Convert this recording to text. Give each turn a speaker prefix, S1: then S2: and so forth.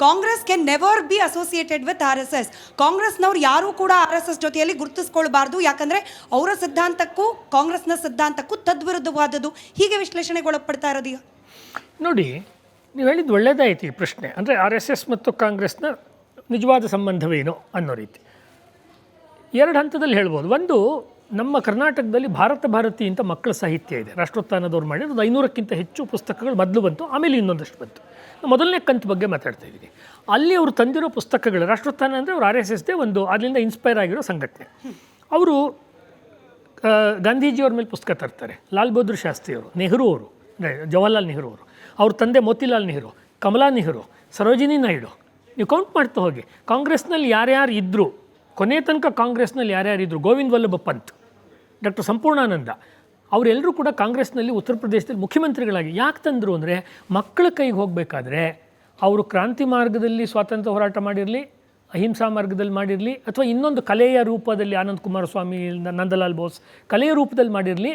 S1: Congress can never be associated with RSS. ಕಾಂಗ್ರೆಸ್ನವ್ರು ಯಾರೂ ಕೂಡ RSS ಜೊತೆಯಲ್ಲಿ ಗುರುತಿಸ್ಕೊಳ್ಬಾರ್ದು, ಯಾಕಂದರೆ ಅವರ ಸಿದ್ಧಾಂತಕ್ಕೂ ಕಾಂಗ್ರೆಸ್ನ ಸಿದ್ಧಾಂತಕ್ಕೂ ತದ್ವಿರುದ್ಧವಾದದ್ದು. ಹೀಗೆ ವಿಶ್ಲೇಷಣೆಗೊಳಪಡ್ತಾ ಇರೋದು ಈಗ.
S2: ನೋಡಿ, ನೀವು ಹೇಳಿದ್ದು ಒಳ್ಳೆಯದಾಯ್ತು ಈ ಪ್ರಶ್ನೆ. ಅಂದರೆ RSS ಮತ್ತು ಕಾಂಗ್ರೆಸ್ನ ನಿಜವಾದ ಸಂಬಂಧವೇನು ಅನ್ನೋ ರೀತಿ ಎರಡು ಹಂತದಲ್ಲಿ ಹೇಳ್ಬೋದು. ಒಂದು, ನಮ್ಮ ಕರ್ನಾಟಕದಲ್ಲಿ ಭಾರತಿ ಅಂತ ಮಕ್ಕಳ ಸಾಹಿತ್ಯ ಇದೆ, ರಾಷ್ಟ್ರೋತ್ಥಾನದವ್ರು ಮಾಡಿ ಒಂದು 500ಕ್ಕಿಂತ ಹೆಚ್ಚು ಪುಸ್ತಕಗಳು ಮೊದಲು ಬಂತು, ಆಮೇಲೆ ಇನ್ನೊಂದಷ್ಟು ಬಂತು. ಮೊದಲನೇ ಕಂತು ಬಗ್ಗೆ ಮಾತಾಡ್ತಾ ಇದ್ದೀನಿ. ಅಲ್ಲಿ ಅವರು ತಂದಿರೋ ಪುಸ್ತಕಗಳು, ರಾಷ್ಟ್ರೋತ್ಥಾನ ಅಂದರೆ ಅವರು RSSದೇ ಒಂದು ಅದರಿಂದ ಇನ್ಸ್ಪೈರ್ ಆಗಿರೋ ಸಂಘಟನೆ. ಅವರು ಗಾಂಧೀಜಿಯವ್ರ ಮೇಲೆ ಪುಸ್ತಕ ತರ್ತಾರೆ, ಲಾಲ್ ಬಹದ್ದೂರ್ ಶಾಸ್ತ್ರಿಯವರು, ನೆಹರು ಅವರು, ಜವಾಹರ್ಲಾಲ್ ನೆಹರು ಅವರು, ಅವ್ರ ತಂದೆ ಮೋತಿಲಾಲ್ ನೆಹರು, ಕಮಲಾ ನೆಹರು, ಸರೋಜಿನಿ ನಾಯ್ಡು, ನೀವು ಕೌಂಟ್ ಮಾಡ್ತಾ ಹೋಗಿ. ಕಾಂಗ್ರೆಸ್ನಲ್ಲಿ ಯಾರ್ಯಾರು ಇದ್ದರು, ಕೊನೆ ತನಕ ಕಾಂಗ್ರೆಸ್ನಲ್ಲಿ ಯಾರ್ಯಾರಿದ್ದರು, ಗೋವಿಂದ್ ವಲ್ಲಭ ಪಂತ್, ಡಾಕ್ಟರ್ ಸಂಪೂರ್ಣಾನಂದ, ಅವರೆಲ್ಲರೂ ಕೂಡ ಕಾಂಗ್ರೆಸ್ನಲ್ಲಿ ಉತ್ತರ ಪ್ರದೇಶದಲ್ಲಿ ಮುಖ್ಯಮಂತ್ರಿಗಳಾಗಿ ಯಾಕೆ ತಂದರು ಅಂದರೆ, ಮಕ್ಕಳ ಕೈಗೆ ಹೋಗಬೇಕಾದ್ರೆ ಅವರು ಕ್ರಾಂತಿ ಮಾರ್ಗದಲ್ಲಿ ಸ್ವಾತಂತ್ರ್ಯ ಹೋರಾಟ ಮಾಡಿರಲಿ, ಅಹಿಂಸಾ ಮಾರ್ಗದಲ್ಲಿ ಮಾಡಿರಲಿ, ಅಥವಾ ಇನ್ನೊಂದು ಕಲೆಯ ರೂಪದಲ್ಲಿ ಆನಂದ್ ಕುಮಾರಸ್ವಾಮಿ, ನಂದಲಾಲ್ ಬೋಸ್ ಕಲೆಯ ರೂಪದಲ್ಲಿ ಮಾಡಿರಲಿ,